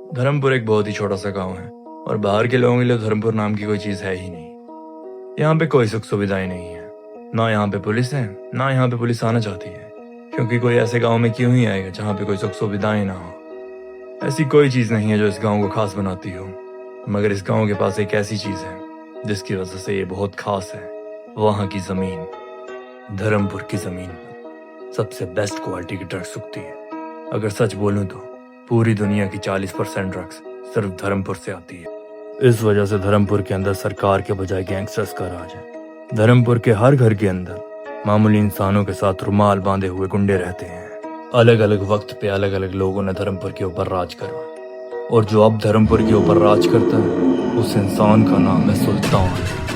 धर्मपुर एक बहुत ही छोटा सा गांव है और बाहर के लोगों के लिए धर्मपुर नाम की कोई चीज है ही नहीं। यहाँ पे कोई सुख सुविधाएं नहीं है, ना यहाँ पे पुलिस है, ना यहाँ पे पुलिस आना चाहती है, क्योंकि कोई ऐसे गांव में क्यों ही आएगा जहाँ पे कोई सुख सुविधाएं ना हो। ऐसी कोई चीज नहीं है जो इस गांव को खास बनाती हो, मगर इस गांव के पास एक ऐसी चीज है जिसकी वजह से ये बहुत खास है। वहाँ की जमीन, धर्मपुर की जमीन सबसे बेस्ट क्वालिटी की ड्रग्स उगती है। अगर सच बोलूं तो पूरी दुनिया की 40% ड्रग्स सिर्फ धर्मपुर से आती है। इस वजह से धर्मपुर के अंदर सरकार के बजाय गैंगस्टर्स का राज है। धर्मपुर के हर घर के अंदर मामूली इंसानों के साथ रुमाल बांधे हुए गुंडे रहते हैं। अलग अलग वक्त पे अलग अलग लोगों ने धर्मपुर के ऊपर राज करा, और जो अब धर्मपुर के ऊपर राज करता है उस इंसान का नाम है सुल्तान।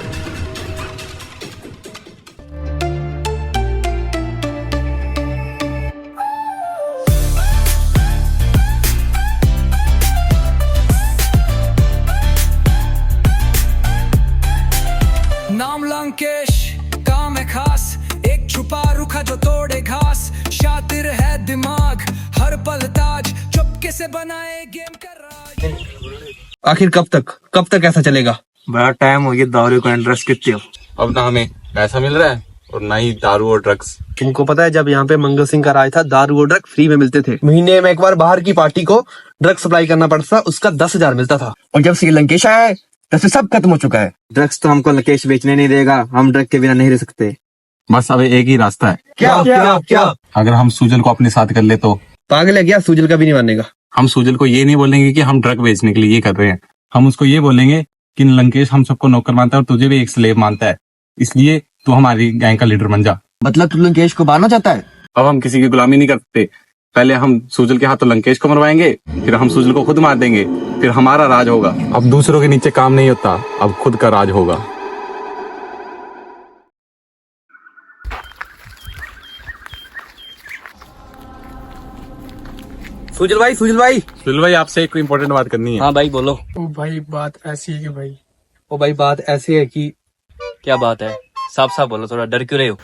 नाम लंकेश, काम है खास, एक छुपा रुखा जो तोड़े घास। शातिर है दिमाग, हर पल ताज, चुपके से बनाए गेम का राज। आखिर कब तक ऐसा चलेगा? बड़ा टाइम हो गया दारू का इंटरेस्ट कितने हो। अब ना हमें पैसा मिल रहा है और ना ही दारू और ड्रग्स। तुमको पता है जब यहाँ पे मंगल सिंह का राज था, दारू और ड्रग फ्री में मिलते थे। महीने में एक बार बाहर की पार्टी को ड्रग सप्लाई करना पड़ता था, उसका 10,000 मिलता था। और जब से लंकेश आया है तब से सब खत्म हो चुका है। ड्रग्स तो हमको लंकेश बेचने नहीं देगा, हम ड्रग के बिना नहीं रह सकते। बस अब एक ही रास्ता है। क्या? अगर हम सूजल को अपने साथ कर ले तो। पागल है क्या? सूजल का भी नहीं मानेगा। हम सूजल को ये नहीं बोलेंगे कि हम ड्रग बेचने के लिए ये कर रहे हैं, हम उसको ये बोलेंगे कि लंकेश हम सबको नौकर मानता है और तुझे भी एक स्लेव मानता है, इसलिए तू हमारी गैंग का लीडर बन जा। मतलब तू लंकेश को मारना चाहता है? अब हम किसी की गुलामी नहीं करते। पहले हम सूजल के हाथों लंकेश को मरवाएंगे, फिर हम सूजल को खुद मार देंगे, फिर हमारा राज होगा। अब दूसरों के नीचे काम नहीं होता, अब खुद का राज होगा। सूजल भाई सुनील भाई, आपसे एक इम्पोर्टेंट बात करनी है। हाँ भाई बोलो। ओ भाई बात ऐसी है कि भाई ओ भाई बात ऐसी है कि क्या बात है? साफ साफ बोलो, थोड़ा डर क्यों रहे हो?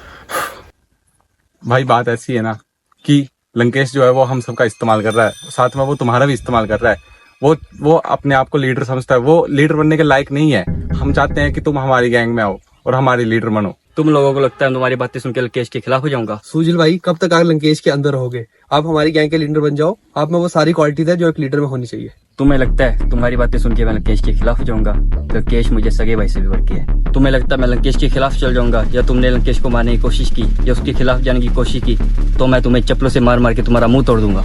भाई बात ऐसी है ना कि लंकेश जो है वो हम सबका इस्तेमाल कर रहा है, साथ में वो तुम्हारा भी इस्तेमाल कर रहा है। वो अपने आप को लीडर समझता है, वो लीडर बनने के लायक नहीं है। हम चाहते हैं कि तुम हमारी गैंग में आओ और हमारी लीडर बनो। तुम लोगों को लगता है तुम्हारी बातें सुनकर लंकेश के खिलाफ हो जाऊंगा? सूजल भाई कब तक आप लंकेश के अंदर रहोगे? आप हमारी गैंग के लीडर बन जाओ। आप में वो सारी क्वालिटीज है जो एक लीडर में होनी चाहिए। तुम्हें लगता है तुम्हारी बातें सुन के मैं लंकेश के खिलाफ हो जाऊंगा? लंकेश मुझे सगे भाई से भी बढ़ के है। तुम्हें लगता है मैं लंकेश के खिलाफ चल जाऊंगा? या तुमने लंकेश को मारने की कोशिश की या उसके खिलाफ जाने की कोशिश की तो मैं तुम्हें चप्पलों से मार मार के तुम्हारा मुंह तोड़ दूंगा।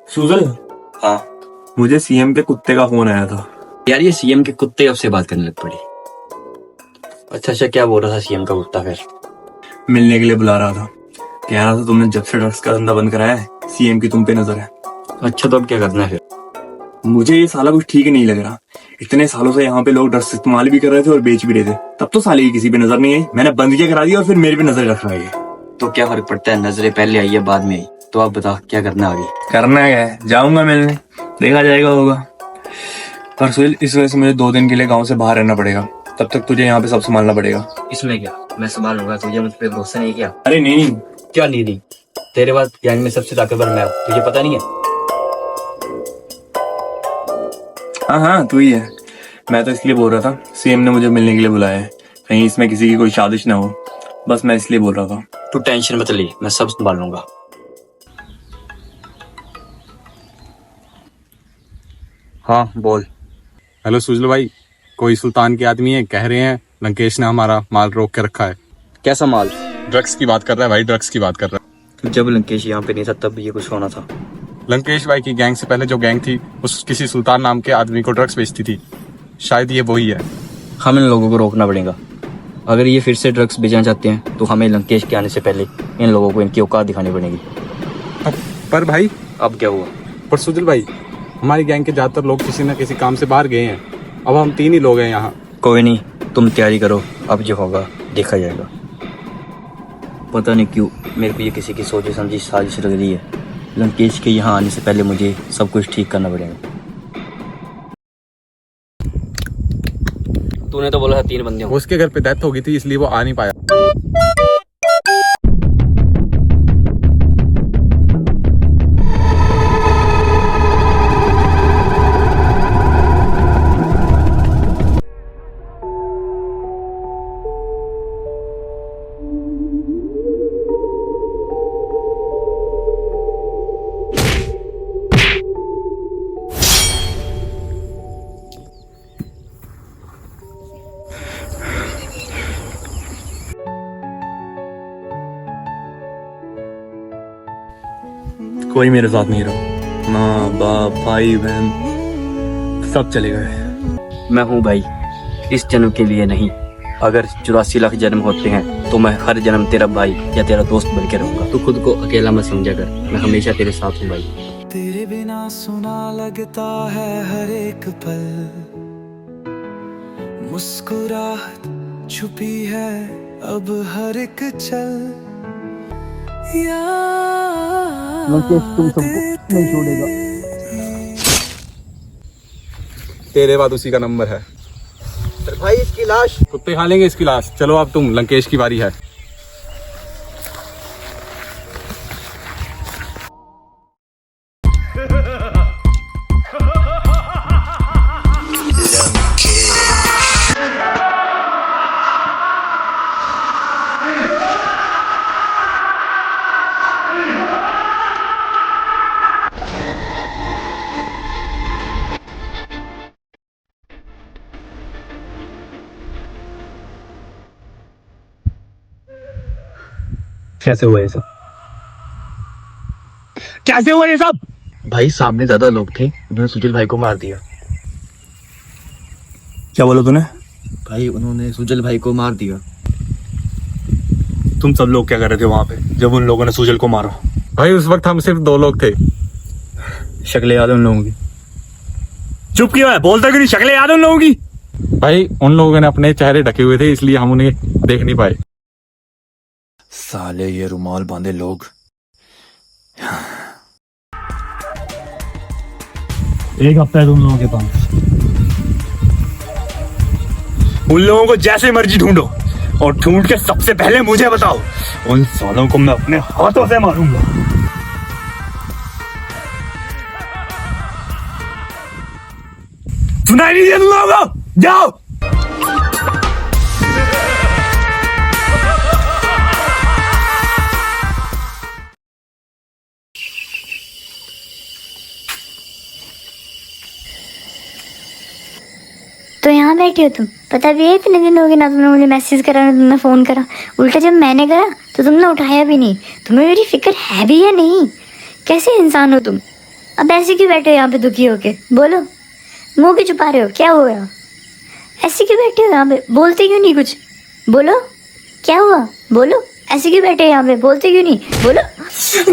सुजल, हाँ मुझे सीएम के कुत्ते का फोन आया था। यार, ये सीएम के कुत्ते अब से बात करने लग पड़ी। अच्छा, क्या बोल रहा था सीएम का कुत्ता? फिर मिलने के लिए बुला रहा था, कह रहा था तुमने जब से ड्रग्स का धंधा बंद कराया है सीएम की तुम पे नजर है। अच्छा, तो अब क्या करना है फिर? मुझे ये साला कुछ ठीक नहीं लग रहा। इतने सालों से यहाँ पे लोग ड्रग्स इस्तेमाल भी कर रहे थे और बेच भी रहे थे, तब तो साले की किसी पे नजर नहीं आई। मैंने बंद किया करा दिया और फिर मेरे पे नजर रख रहा है। तो क्या फर्क पड़ता है? नजरें पहले आई है बाद में आई। तो आप बता क्या करना आगे? करना है, जाऊंगा मिलने, देखा जाएगा होगा। पर सुनील, इस वजह से मुझे 2 दिन के लिए गाँव से बाहर रहना पड़ेगा, तब तक तुझे यहाँ पे सब संभालना पड़ेगा। इसमें क्या, मैं संभाल लूंगा। तुझे मुझ पे भरोसा नहीं क्या? अरे नहीं, क्या नहीं? तेरे बाद गैंग में सबसे ताकतवर मैं हूँ, तुझे पता नहीं है? हाँ तू ही है। मैं तो इसलिए बोल रहा था, सीएम ने मुझे मिलने के लिए बुलाया है, कहीं इसमें किसी की कोई साजिश ना हो, बस मैं इसलिए बोल रहा था। तू टेंशन मत ले, मैं सब संभाल लूंगा। हाँ बोल। हेलो सुजल भाई, कोई सुल्तान के आदमी है, कह रहे हैं लंकेश ने हमारा माल रोक के रखा है। कैसा माल? ड्रग्स की बात कर रहा है भाई, ड्रग्स की बात कर रहा है। जब लंकेश यहाँ पे नहीं था तब ये कुछ होना था। लंकेश भाई की गैंग से पहले जो गैंग थी उस किसी सुल्तान नाम के आदमी को ड्रग्स बेचती थी, शायद ये वही है। हमें इन लोगों को रोकना पड़ेगा। अगर ये फिर से ड्रग्स बेचना चाहते हैं तो हमें लंकेश के आने से पहले इन लोगों को इनकी औकात दिखानी पड़ेगी। पर भाई, अब क्या हुआ? पर सुजल भाई, हमारी गैंग के ज्यादातर लोग किसी न किसी काम से बाहर गए हैं, अब हम 3 ही लोग हैं यहाँ। कोई नहीं, तुम तैयारी करो, अब जो होगा देखा जाएगा। पता नहीं क्यों मेरे को ये किसी की सोची समझी साजिश लग रही है। लंकेश के यहाँ आने से पहले मुझे सब कुछ ठीक करना पड़ेगा। तूने तो बोला था 3 बंदे होंगे। उसके घर पे डेथ हो गई थी इसलिए वो आ नहीं पाया। कोई मेरे साथ नहीं रहा। माँ बाप भाई बहन सब चले गए। मैं हूँ भाई, इस जन्म के लिए नहीं। अगर 84 लाख जन्म होते हैं तो मैं हर जन्म तेरा भाई या तेरा दोस्त बन के रहूंगा। तू खुद को अकेला मत समझा कर, मैं हमेशा तेरे साथ हूँ भाई। तेरे बिना सुना लगता है हर एक पल, मुस्कुराहट छुपी है अब हर एक चल। तुम सबको नहीं छोड़ेगा। तेरे बाद उसी का नंबर है। भाई इसकी लाश कुत्ते खा लेंगे इसकी लाश। चलो अब तुम, लंकेश की बारी है। कैसे हुआ ये सब? कैसे हुआ ये सब? भाई सामने ज्यादा लोग थे, उन्होंने सुजल भाई को मार दिया। क्या बोला तूने? भाई उन्होंने सुजल भाई को मार दिया। तुम सब लोग क्या कर रहे थे वहां पे जब उन लोगों ने सुजल को मारा? भाई उस वक्त हम सिर्फ 2 लोग थे। शक्लें याद है उन लोगों की? चुप क्यों है? बोलता क्यों नहीं? शक्लें याद है उन लोगों की? भाई उन लोगों ने अपने चेहरे ढके हुए थे, इसलिए हम उन्हें देख नहीं पाए। साले ये रुमाल बांधे लोग। एक हफ्ता है तुम लोगों के पास। उन लोगों को जैसे मर्जी ढूंढो और ढूंढ के सबसे पहले मुझे बताओ। उन सालों को मैं अपने हाथों से मारूंगा। सुनाई नहीं दिया तुम लोगों को? जाओ। तो यहाँ बैठी हो तुम? पता भी है इतने दिन हो गए ना तुमने मुझे मैसेज करा ना तुमने फ़ोन करा। उल्टा जब मैंने करा तो तुमने उठाया भी नहीं। तुम्हें मेरी फिक्र है भी या नहीं? कैसे इंसान हो तुम? अब ऐसे क्यों बैठे हो यहाँ पे दुखी होके? बोलो, मुँह क्यों छुपा रहे हो? क्या हो गया? ऐसे क्यों बैठे हो यहाँ पे? बोलते क्यों नहीं कुछ? बोलो, क्या हुआ? बोलो, ऐसे क्यों बैठे हो यहाँ पे? बोलते क्यों नहीं? बोलो।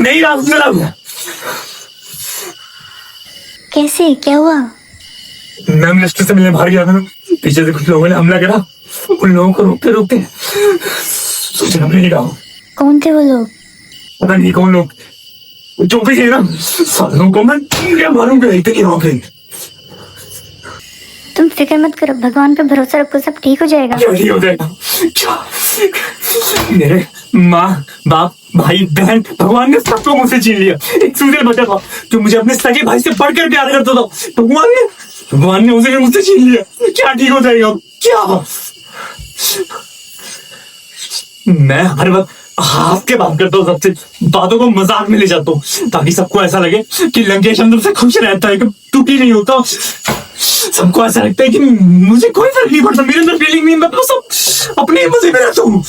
नहीं रहा। कैसे? क्या हुआ? मैं मिनिस्टर से मिलने बाहर गया था। पीछे से कुछ लोगों ने हमला करा। उन लोगों को रोकते रोकते सोचा नहीं रहा। कौन थे वो लोग? पता नहीं कौन लोग, जो भी थे ना, सालों को मैं क्या मारूंगा इतनी रोके। तुम फिक्र मत करो, भगवान पे भरोसा रखो, सब ठीक हो जाएगा। क्या ठीक हो जाएगा? क्या? मेरे माँ बाप भाई बहन भगवान ने सबको मुझसे छीन लिया। एक सुजल बचा था जो मुझे अपने सगे भाई से बढ़कर प्यार करता था, भगवान ने उसे मुझसे छीन लिया। क्या ठीक हो जाएगा? क्या? मैं हर वक्त हाथ के बात करता हूँ, सबसे बातों को मजाक में ले जाता हूँ ताकि सबको ऐसा लगे कि लंकेश अंदर से खुश रहता है, कि दुखी नहीं होता। सबको ऐसा लगता है कि मुझे कोई फर्क नहीं पड़ता, मेरे अंदर फीलिंग नहीं, मैं तो सब अपने मजे में रहता हूँ।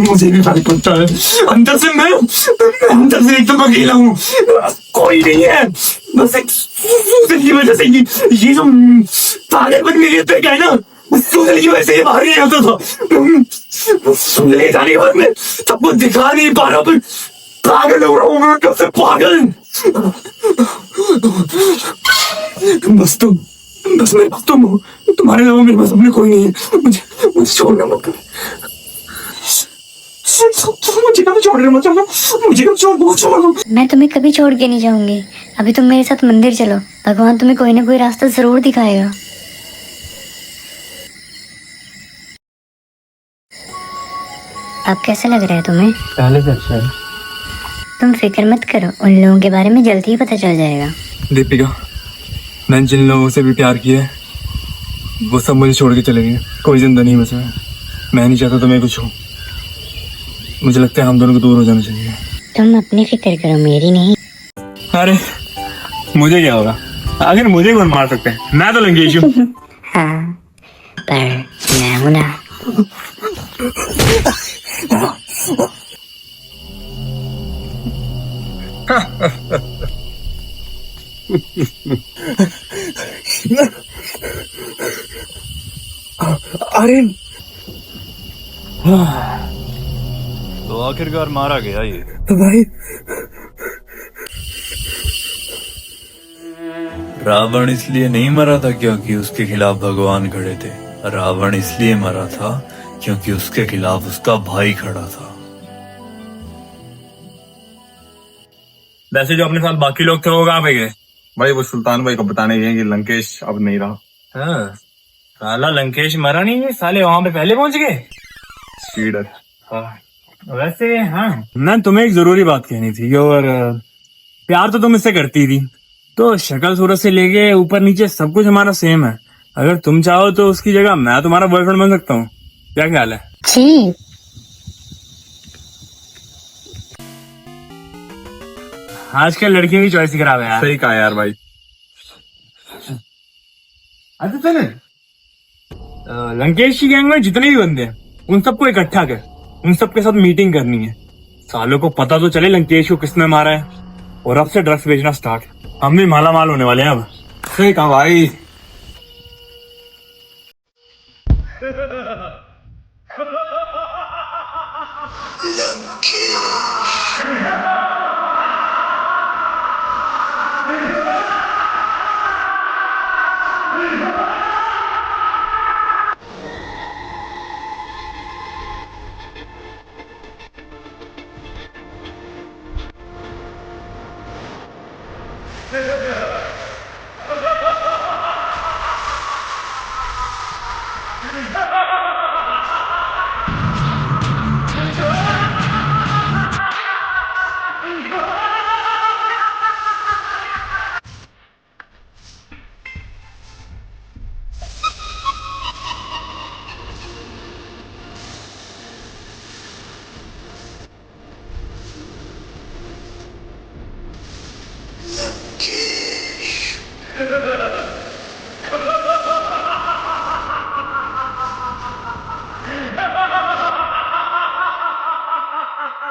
मुझे भी फर्क पड़ता है अंदर से। मैं अंदर से एकदम अकेला हूँ, कोई नहीं है। बस एक सुजल की वजह से ये जो पागलपन मेरे अंदर क्या है ना, सुजल की वजह से ये बाहर नहीं आता था। सुजल जाने के बाद मैं सबको दिखा नहीं पा रहा, पर पागल हो रहा हूँ मैं, कब से पागल। बस मेरे पास तुम हो, तुम्हारे अलावा मेरे पास अपने कोई नहीं है। मुझे छोड़ना मत करो। मुझे कभी छोड़ मुझे कभी छोड़। मैं तुम्हें कभी छोड़ के नहीं जाऊंगी। अभी तुम मेरे साथ मंदिर चलो, भगवान तुम्हें कोई ना कोई रास्ता जरूर दिखाएगा। अब कैसा लग रहा है तुम्हें? पहले से अच्छा है। तुम फिक्र मत करो, उन लोगों के बारे में जल्दी ही पता चल जाएगा। दीपिका, मैंने जिन लोगों से भी प्यार किया है वो सब मुझे छोड़ के चले गए। कोई जिंदा नहीं बचा है। मैं नहीं चाहता तुम्हें कुछ हो। मुझे लगता है हम दोनों को दूर हो जाना चाहिए। तुम अपनी फिक्र करो, मेरी नहीं। अरे मुझे क्या होगा? अगर मुझे कौन मार सकते हैं? मैं तो लंकेश हूँ। हाँ, पर मैं हूं ना। अरे तो आखिरकार मारा गया ये। तो भाई रावण इसलिए नहीं मरा था क्योंकि उसके खिलाफ भगवान खड़े थे। रावण इसलिए मरा था क्योंकि उसके खिलाफ उसका भाई खड़ा था। वैसे जो अपने साथ बाकी लोग थे वो कहाँ पे गए? भाई वो सुल्तान भाई को बताने गए कि लंकेश अब नहीं रहा। हाँ, साला लंकेश मरा नहीं है, साले वहां पे पहले पहुंच गए। शीडर। वैसे हाँ, मैं तुम्हें एक जरूरी बात कहनी थी। और प्यार तो तुम इससे करती थी, तो शक्ल सूरत से लेके ऊपर नीचे सब कुछ हमारा सेम है। अगर तुम चाहो तो उसकी जगह मैं तुम्हारा बॉयफ्रेंड बन सकता हूँ। क्या ख्याल है? जी आजकल लड़कियों की चॉइस ही खराब है यार। सही कहा यार भाई। अच्छा चले, लंकेश की गैंग में जितने भी बंदे हैं उन सबको इकट्ठा कर, उन सबके साथ मीटिंग करनी है। सालों को पता तो चले लंकेश को किसने मारा है, और अब से ड्रग्स बेचना स्टार्ट। हम भी माला माल होने वाले हैं अब। सही कहा भाई।